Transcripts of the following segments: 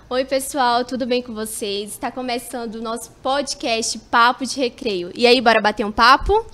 Oi, pessoal, tudo bem com vocês? Está começando o nosso podcast Papo de Recreio. E aí, bora bater um papo?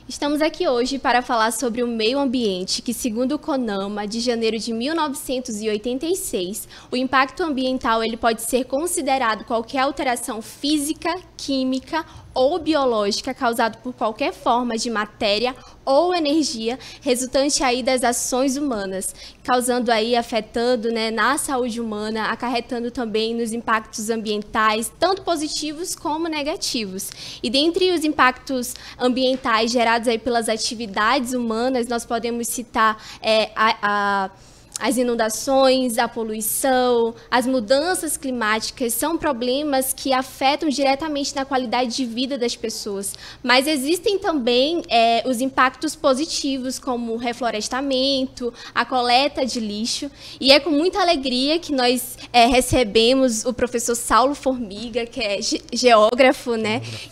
Estamos aqui hoje para falar sobre o meio ambiente, que segundo o CONAMA, de janeiro de 1986, o impacto ambiental ele pode ser considerado qualquer alteração física, química ou biológica causada por qualquer forma de matéria ou energia resultante aí das ações humanas, causando aí, afetando, na saúde humana, acarretando também nos impactos ambientais, tanto positivos como negativos. E dentre os impactos ambientais gerados aí pelas atividades humanas, nós podemos citar as inundações, a poluição, as mudanças climáticas são problemas que afetam diretamente na qualidade de vida das pessoas. Mas existem também os impactos positivos, como o reflorestamento, a coleta de lixo. E é com muita alegria que nós recebemos o professor Saulo Formiga, que é geógrafo,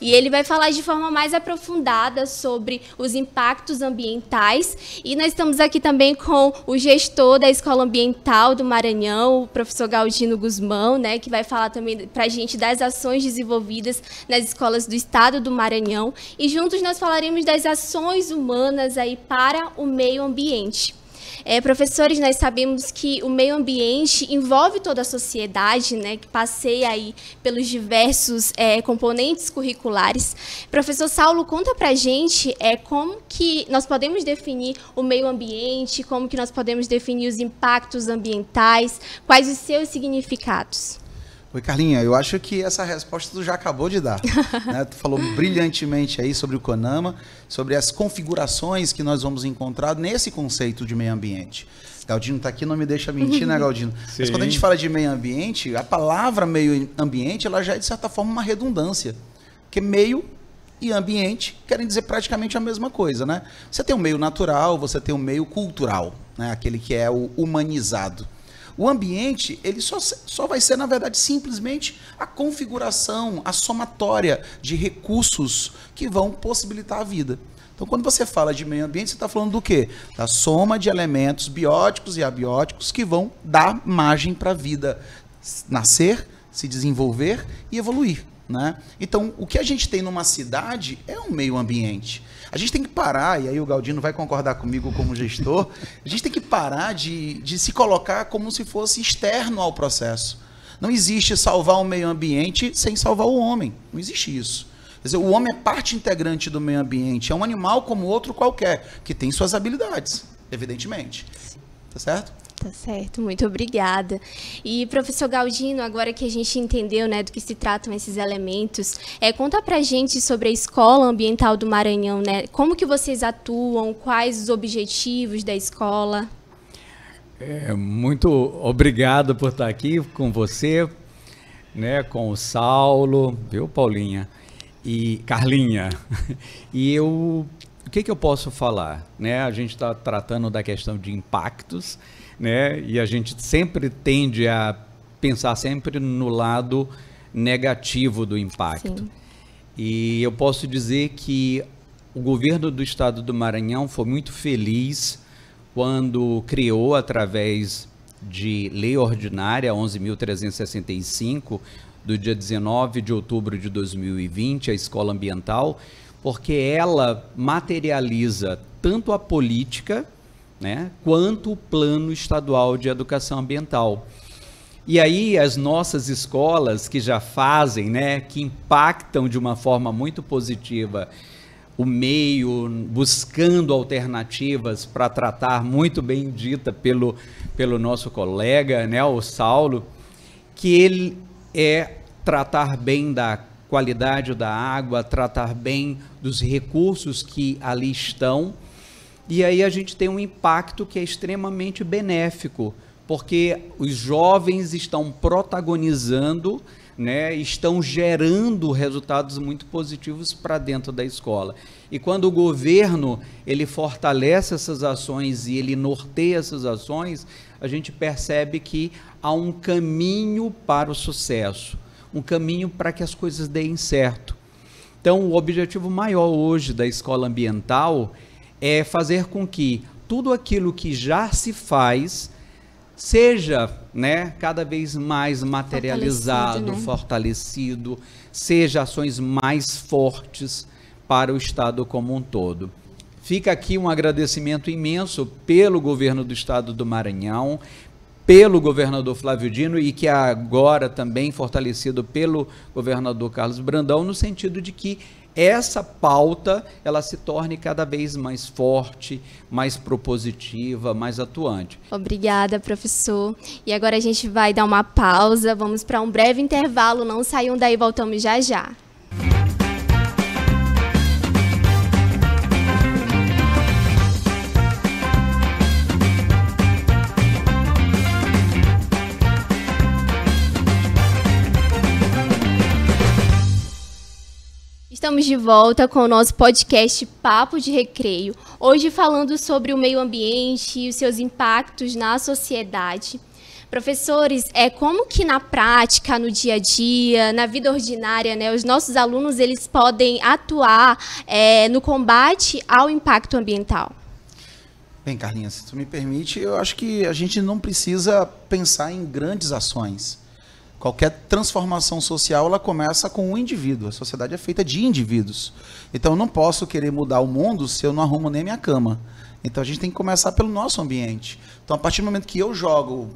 E ele vai falar de forma mais aprofundada sobre os impactos ambientais. E nós estamos aqui também com o gestor da Escola Ambiental do Maranhão, o professor Galdino Guzmão, que vai falar também para a gente das ações desenvolvidas nas escolas do estado do Maranhão. E juntos nós falaremos das ações humanas aí para o meio ambiente. Professores, nós sabemos que o meio ambiente envolve toda a sociedade, que passeia aí pelos diversos componentes curriculares. Professor Saulo, conta pra gente como que nós podemos definir o meio ambiente, como que nós podemos definir os impactos ambientais, quais os seus significados? Oi, Carlinha, eu acho que essa resposta tu já acabou de dar. Tu falou brilhantemente aí sobre o CONAMA, sobre as configurações que nós vamos encontrar nesse conceito de meio ambiente. Galdino está aqui, não me deixa mentir, né, Galdino? Sim. Mas quando a gente fala de meio ambiente, a palavra meio ambiente, ela já é, de certa forma, uma redundância. Porque meio e ambiente querem dizer praticamente a mesma coisa, né? Você tem o meio natural, você tem o meio cultural, aquele que é o humanizado. O ambiente, ele só vai ser, na verdade, simplesmente a configuração, a somatória de recursos que vão possibilitar a vida. Então, quando você fala de meio ambiente, você está falando do quê? Da soma de elementos bióticos e abióticos que vão dar margem para a vida nascer, se desenvolver e evoluir. Então, o que a gente tem numa cidade é um meio ambiente. A gente tem que parar, e aí o Galdino vai concordar comigo como gestor, a gente tem que parar de se colocar como se fosse externo ao processo. Não existe salvar o meio ambiente sem salvar o homem. Não existe isso. Quer dizer, o homem é parte integrante do meio ambiente, é um animal como outro qualquer, que tem suas habilidades, evidentemente. Tá certo? Tá certo, muito obrigada. E, professor Galdino, agora que a gente entendeu do que se tratam esses elementos, conta pra gente sobre a Escola Ambiental do Maranhão, como que vocês atuam, quais os objetivos da escola? Muito obrigado por estar aqui com você, com o Saulo, viu, Paulinha? E Carlinha. E o que eu posso falar? A gente está tratando da questão de impactos, e a gente sempre tende a pensar sempre no lado negativo do impacto. Sim. E eu posso dizer que o governo do estado do Maranhão foi muito feliz quando criou, através de lei ordinária 11.365, do dia 19 de outubro de 2020, a Escola Ambiental, porque ela materializa tanto a política, quanto o Plano Estadual de Educação Ambiental. E aí as nossas escolas que já fazem, que impactam de uma forma muito positiva o meio, buscando alternativas para tratar, muito bem dita pelo nosso colega, o Saulo, que ele tratar bem da qualidade da água, tratar bem dos recursos que ali estão. E aí a gente tem um impacto que é extremamente benéfico, porque os jovens estão protagonizando, estão gerando resultados muito positivos para dentro da escola. E quando o governo ele fortalece essas ações e ele norteia essas ações, a gente percebe que há um caminho para o sucesso, um caminho para que as coisas deem certo. Então, o objetivo maior hoje da escola ambiental é fazer com que tudo aquilo que já se faz seja, né, cada vez mais materializado, fortalecido, seja ações mais fortes para o Estado como um todo. Fica aqui um agradecimento imenso pelo governo do Estado do Maranhão, pelo governador Flávio Dino e que agora também fortalecido pelo governador Carlos Brandão, no sentido de que essa pauta ela se torne cada vez mais forte, mais propositiva, mais atuante. Obrigada, professor. E agora a gente vai dar uma pausa, vamos para um breve intervalo, não saiam daí, voltamos já já. Estamos de volta com o nosso podcast Papo de Recreio, hoje falando sobre o meio ambiente e os seus impactos na sociedade. Professores, como que na prática, no dia a dia, na vida ordinária, né, os nossos alunos eles podem atuar no combate ao impacto ambiental? Bem, Carlinha, se tu me permite, eu acho que a gente não precisa pensar em grandes ações. Qualquer transformação social, ela começa com um indivíduo. A sociedade é feita de indivíduos. Então, eu não posso querer mudar o mundo se eu não arrumo nem minha cama. Então, a gente tem que começar pelo nosso ambiente. Então, a partir do momento que eu jogo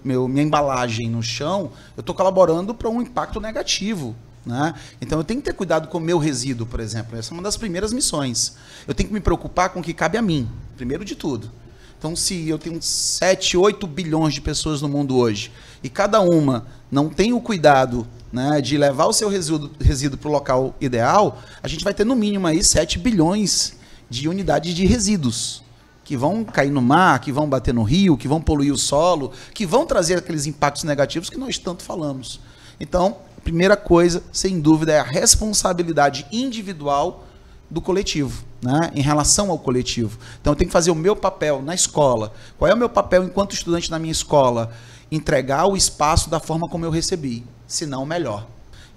minha embalagem no chão, eu estou colaborando para um impacto negativo, né? Então, eu tenho que ter cuidado com o meu resíduo, por exemplo. Essa é uma das primeiras missões. Eu tenho que me preocupar com o que cabe a mim, primeiro de tudo. Então, se eu tenho 7, 8 bilhões de pessoas no mundo hoje, e cada uma não tem o cuidado, né, de levar o seu resíduo para o local ideal, a gente vai ter no mínimo aí 7 bilhões de unidades de resíduos, que vão cair no mar, que vão bater no rio, que vão poluir o solo, que vão trazer aqueles impactos negativos que nós tanto falamos. Então, a primeira coisa, sem dúvida, é a responsabilidade individual do coletivo, né, em relação ao coletivo. Então, eu tenho que fazer o meu papel na escola. Qual é o meu papel enquanto estudante na minha escola? Entregar o espaço da forma como eu recebi, se não melhor.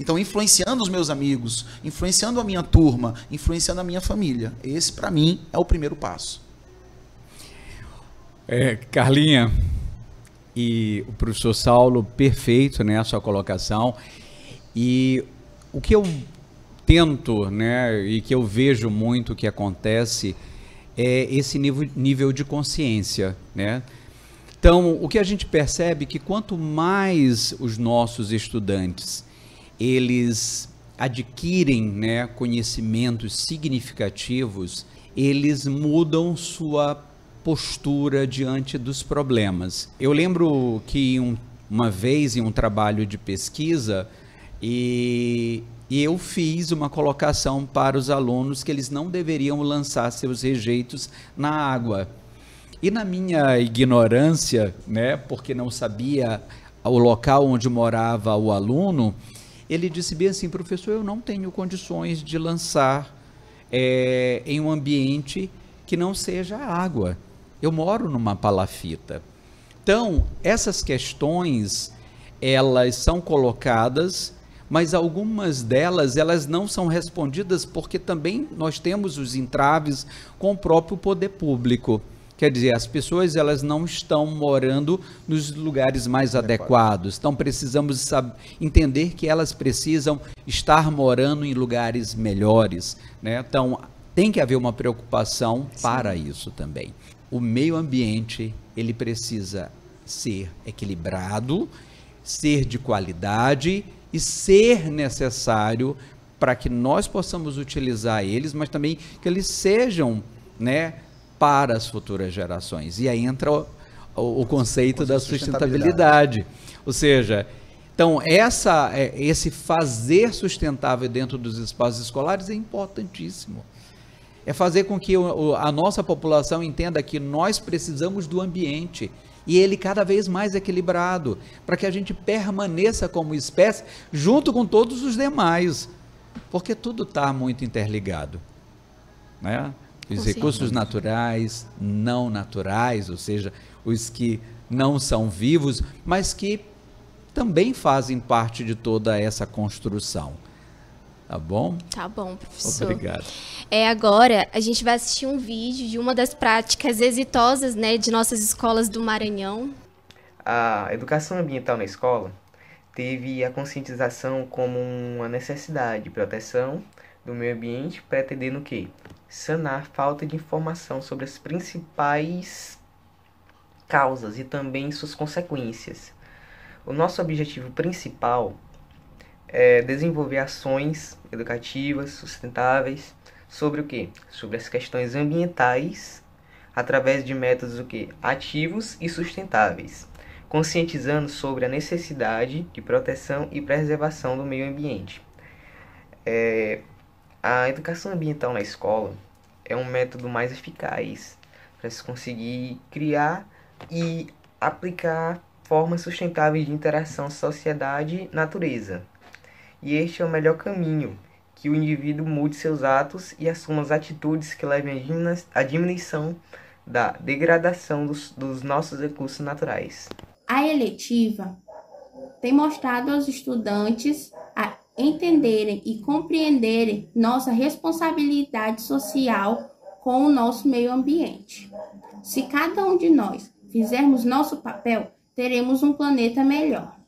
Então, influenciando os meus amigos, influenciando a minha turma, influenciando a minha família. Esse, para mim, é o primeiro passo. Carlinha e o professor Saulo, perfeito, né, a sua colocação. E o que eu tento, né, e que eu vejo muito que acontece é esse nível de consciência, né? Então, o que a gente percebe é que quanto mais os nossos estudantes, eles adquirem, né, conhecimentos significativos, eles mudam sua postura diante dos problemas. Eu lembro que uma vez em um trabalho de pesquisa, e eu fiz uma colocação para os alunos que eles não deveriam lançar seus rejeitos na água. E na minha ignorância, né, porque não sabia o local onde morava o aluno, ele disse bem assim: professor, eu não tenho condições de lançar em um ambiente que não seja água. Eu moro numa palafita. Então, essas questões, elas são colocadas, mas algumas delas, elas não são respondidas porque também nós temos os entraves com o próprio poder público. Quer dizer, as pessoas elas não estão morando nos lugares mais adequados. Então, precisamos entender que elas precisam estar morando em lugares melhores, né? Então, tem que haver uma preocupação para isso também. O meio ambiente, ele precisa ser equilibrado, ser de qualidade e ser necessário para que nós possamos utilizar eles, mas também que eles sejam, né, para as futuras gerações. E aí entra o conceito da sustentabilidade. Ou seja, então esse fazer sustentável dentro dos espaços escolares é importantíssimo. É fazer com que a nossa população entenda que nós precisamos do ambiente e ele cada vez mais equilibrado, para que a gente permaneça como espécie junto com todos os demais, porque tudo está muito interligado, né? Os recursos naturais, não naturais, ou seja, os que não são vivos, mas que também fazem parte de toda essa construção. Tá bom? Tá bom, professor. Obrigado. Agora a gente vai assistir um vídeo de uma das práticas exitosas, né, de nossas escolas do Maranhão. A educação ambiental na escola teve a conscientização como uma necessidade de proteção do meio ambiente, pretendendo o quê? Sanar falta de informação sobre as principais causas e também suas consequências. O nosso objetivo principal é desenvolver ações educativas, sustentáveis, sobre o quê? Sobre as questões ambientais, através de métodos o quê? Ativos e sustentáveis, conscientizando sobre a necessidade de proteção e preservação do meio ambiente. A educação ambiental na escola é um método mais eficaz para se conseguir criar e aplicar formas sustentáveis de interação sociedade-natureza. E este é o melhor caminho, que o indivíduo mude seus atos e assuma as atitudes que levem à diminuição da degradação dos nossos recursos naturais. A eletiva tem mostrado aos estudantes a entenderem e compreenderem nossa responsabilidade social com o nosso meio ambiente. Se cada um de nós fizermos nosso papel, teremos um planeta melhor.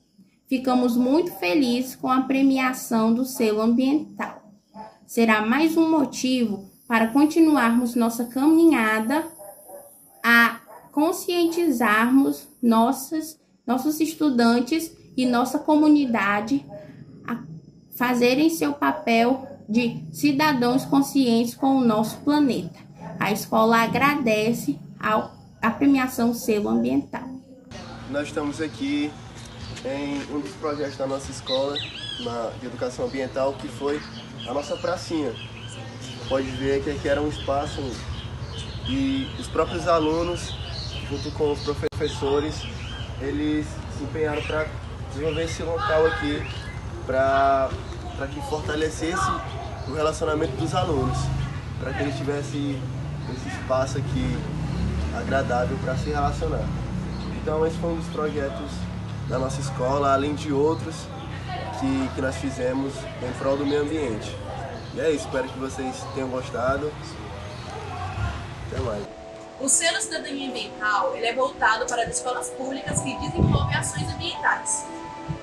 Ficamos muito felizes com a premiação do selo ambiental. Será mais um motivo para continuarmos nossa caminhada a conscientizarmos nossos estudantes e nossa comunidade a fazerem seu papel de cidadãos conscientes com o nosso planeta. A escola agradece a premiação Selo Ambiental. Nós estamos aqui em um dos projetos da nossa escola de educação ambiental, que foi a nossa pracinha. Pode ver que aqui era um espaço e os próprios alunos, junto com os professores, eles se empenharam para desenvolver esse local aqui, para que fortalecesse o relacionamento dos alunos, para que eles tivessem esse espaço aqui agradável para se relacionar. Então esse foi um dos projetos da nossa escola, além de outros que nós fizemos em prol do meio ambiente. E é isso, espero que vocês tenham gostado. Até mais. O Selo Cidadania Ambiental ele é voltado para as escolas públicas que desenvolvem ações ambientais.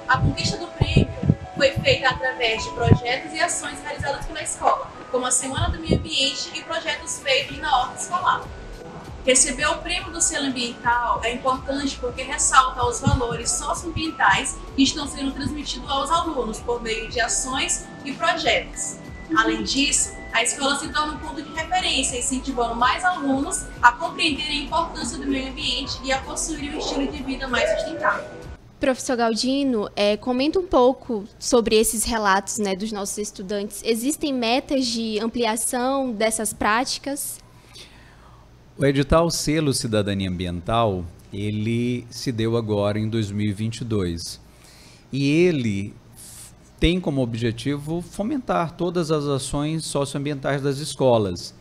A conquista do prêmio foi feita através de projetos e ações realizadas pela escola, como a Semana do Meio Ambiente e projetos feitos na horta escolar. Receber o prêmio do selo ambiental é importante porque ressalta os valores socioambientais que estão sendo transmitidos aos alunos por meio de ações e projetos. Além disso, a escola se torna um ponto de referência, incentivando mais alunos a compreenderem a importância do meio ambiente e a possuírem um estilo de vida mais sustentável. Professor Galdino, comenta um pouco sobre esses relatos, né, dos nossos estudantes. Existem metas de ampliação dessas práticas? O edital Selo Cidadania Ambiental, ele se deu agora em 2022 e ele tem como objetivo fomentar todas as ações socioambientais das escolas.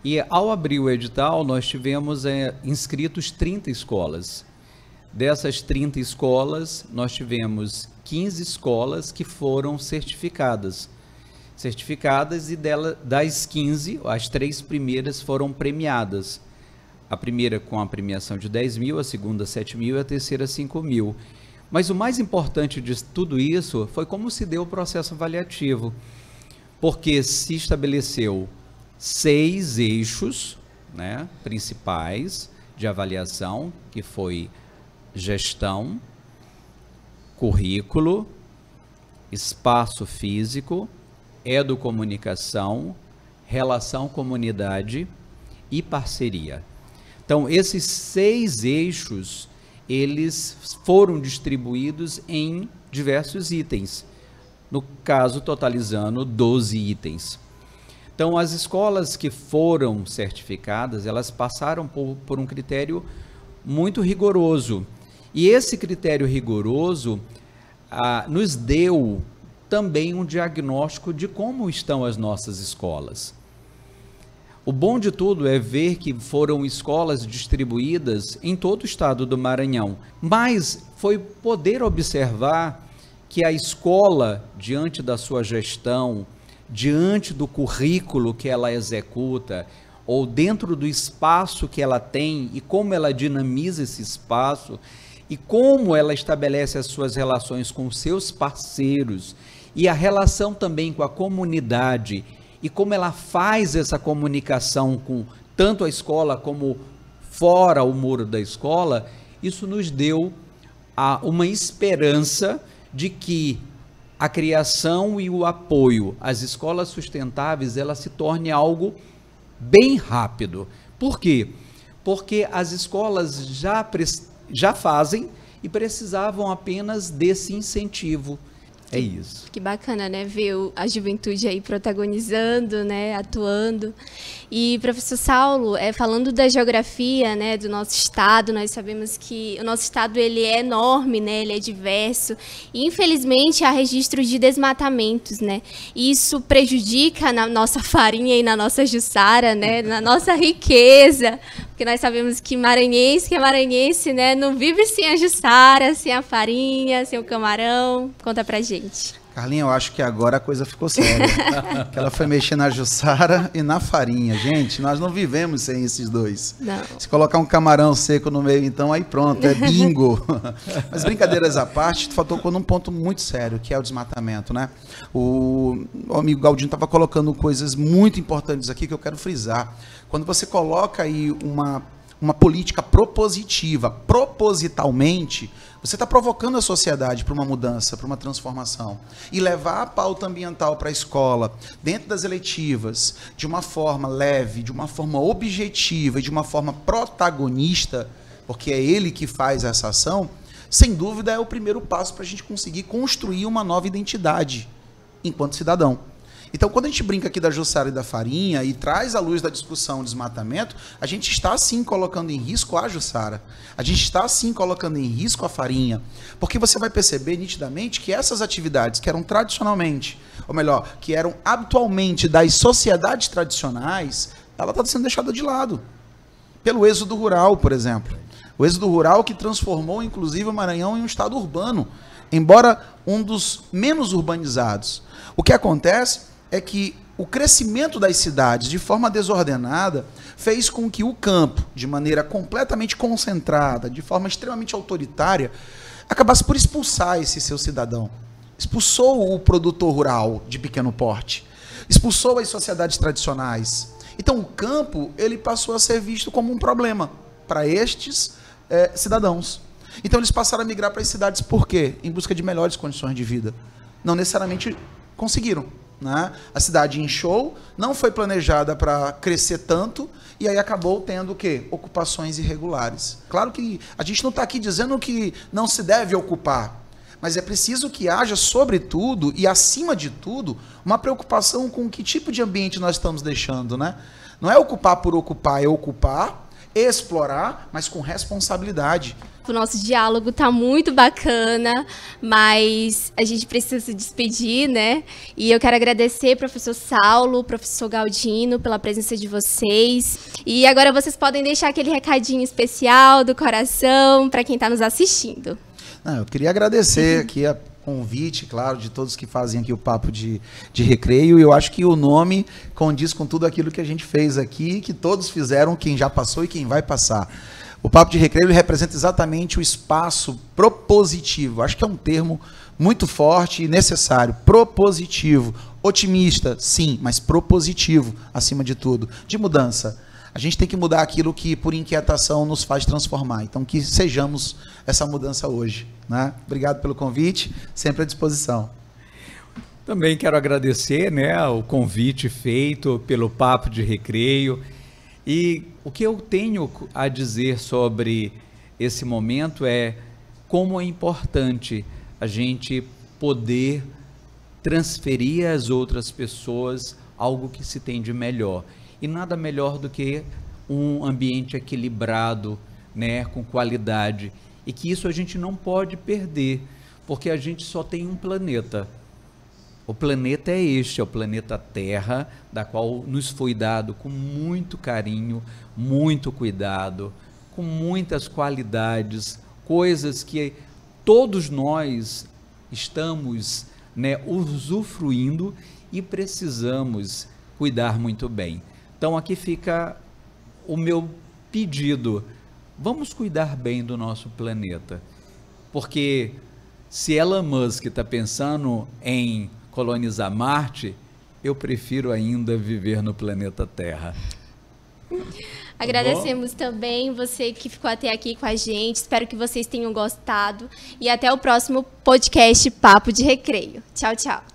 E ao abrir o edital, nós tivemos inscritos 30 escolas. Dessas 30 escolas, nós tivemos 15 escolas que foram certificadas e das 15, as 3 primeiras foram premiadas. A primeira com a premiação de 10 mil, a segunda 7 mil e a terceira 5 mil. Mas o mais importante de tudo isso foi como se deu o processo avaliativo, porque se estabeleceu 6 eixos, né, principais de avaliação, que foi gestão, currículo, espaço físico, educomunicação, relação comunidade e parceria. Então, esses 6 eixos, eles foram distribuídos em diversos itens, no caso, totalizando 12 itens. Então, as escolas que foram certificadas, elas passaram por um critério muito rigoroso. E esse critério rigoroso nos deu também um diagnóstico de como estão as nossas escolas. O bom de tudo é ver que foram escolas distribuídas em todo o estado do Maranhão, mas foi poder observar que a escola, diante da sua gestão, diante do currículo que ela executa, ou dentro do espaço que ela tem e como ela dinamiza esse espaço e como ela estabelece as suas relações com seus parceiros e a relação também com a comunidade e como ela faz essa comunicação com tanto a escola como fora o muro da escola, isso nos deu uma esperança de que a criação e o apoio às escolas sustentáveis, ela se torne algo bem rápido. Por quê? Porque as escolas já fazem e precisavam apenas desse incentivo. É isso. Que bacana, né? Ver a juventude aí protagonizando, né? Atuando. E, professor Saulo, falando da geografia, né? Do nosso estado, nós sabemos que o nosso estado, ele é enorme, né? Ele é diverso. E, infelizmente, há registros de desmatamentos, né? E isso prejudica na nossa farinha e na nossa juçara, né? Na nossa riqueza. Porque nós sabemos que é maranhense, né? Não vive sem a juçara, sem a farinha, sem o camarão. Conta pra gente. Carlinha, eu acho que agora a coisa ficou séria. Que ela foi mexer na juçara e na farinha. Gente, nós não vivemos sem esses dois. Não. Se colocar um camarão seco no meio, então, aí pronto, é bingo. Mas brincadeiras à parte, tu tocou num ponto muito sério, que é o desmatamento, né? O amigo Galdino estava colocando coisas muito importantes aqui que eu quero frisar. Quando você coloca aí uma política propositiva, propositalmente, você está provocando a sociedade para uma mudança, para uma transformação. E levar a pauta ambiental para a escola, dentro das eletivas, de uma forma leve, de uma forma objetiva e de uma forma protagonista, porque é ele que faz essa ação, sem dúvida é o primeiro passo para a gente conseguir construir uma nova identidade enquanto cidadão. Então, quando a gente brinca aqui da juçara e da farinha e traz à luz da discussão o desmatamento, a gente está sim colocando em risco a juçara. A gente está sim colocando em risco a farinha. Porque você vai perceber nitidamente que essas atividades que eram tradicionalmente, ou melhor, que eram habitualmente das sociedades tradicionais, ela está sendo deixada de lado. Pelo êxodo rural, por exemplo. O êxodo rural que transformou, inclusive, o Maranhão em um estado urbano, embora um dos menos urbanizados. O que acontece é que o crescimento das cidades de forma desordenada fez com que o campo, de maneira completamente concentrada, de forma extremamente autoritária, acabasse por expulsar esse seu cidadão. Expulsou o produtor rural de pequeno porte, expulsou as sociedades tradicionais. Então o campo, ele passou a ser visto como um problema para estes cidadãos. Então eles passaram a migrar para as cidades por quê? Em busca de melhores condições de vida. Não necessariamente conseguiram. Né? A cidade inchou, não foi planejada para crescer tanto e aí acabou tendo o quê? Ocupações irregulares. Claro que a gente não está aqui dizendo que não se deve ocupar, mas é preciso que haja, sobretudo e acima de tudo, uma preocupação com que tipo de ambiente nós estamos deixando. Né? Não é ocupar por ocupar, é ocupar, explorar, mas com responsabilidade. O nosso diálogo tá muito bacana, mas a gente precisa se despedir, né? E eu quero agradecer professor Saulo, professor Galdino, pela presença de vocês. E agora vocês podem deixar aquele recadinho especial do coração para quem está nos assistindo. Eu queria agradecer aqui a convite, claro, de todos que fazem aqui o Papo de Recreio. E eu acho que o nome condiz com tudo aquilo que a gente fez aqui, que todos fizeram, quem já passou e quem vai passar. O Papo de Recreio ele representa exatamente o espaço propositivo. Acho que é um termo muito forte e necessário. Propositivo. Otimista, sim, mas propositivo, acima de tudo. De mudança. A gente tem que mudar aquilo que, por inquietação, nos faz transformar. Então, que sejamos essa mudança hoje. Né? Obrigado pelo convite, sempre à disposição. Também quero agradecer, né, o convite feito pelo Papo de Recreio. E o que eu tenho a dizer sobre esse momento é como é importante a gente poder transferir às outras pessoas algo que se tem de melhor. E nada melhor do que um ambiente equilibrado, né, com qualidade. E que isso a gente não pode perder, porque a gente só tem um planeta. O planeta é este, é o planeta Terra, da qual nos foi dado com muito carinho, muito cuidado, com muitas qualidades, coisas que todos nós estamos, né, usufruindo e precisamos cuidar muito bem. Então aqui fica o meu pedido: vamos cuidar bem do nosso planeta, porque se Elon Musk está pensando em colonizar Marte, eu prefiro ainda viver no planeta Terra. Agradecemos também você que ficou até aqui com a gente. Espero que vocês tenham gostado. E até o próximo podcast Papo de Recreio. Tchau, tchau.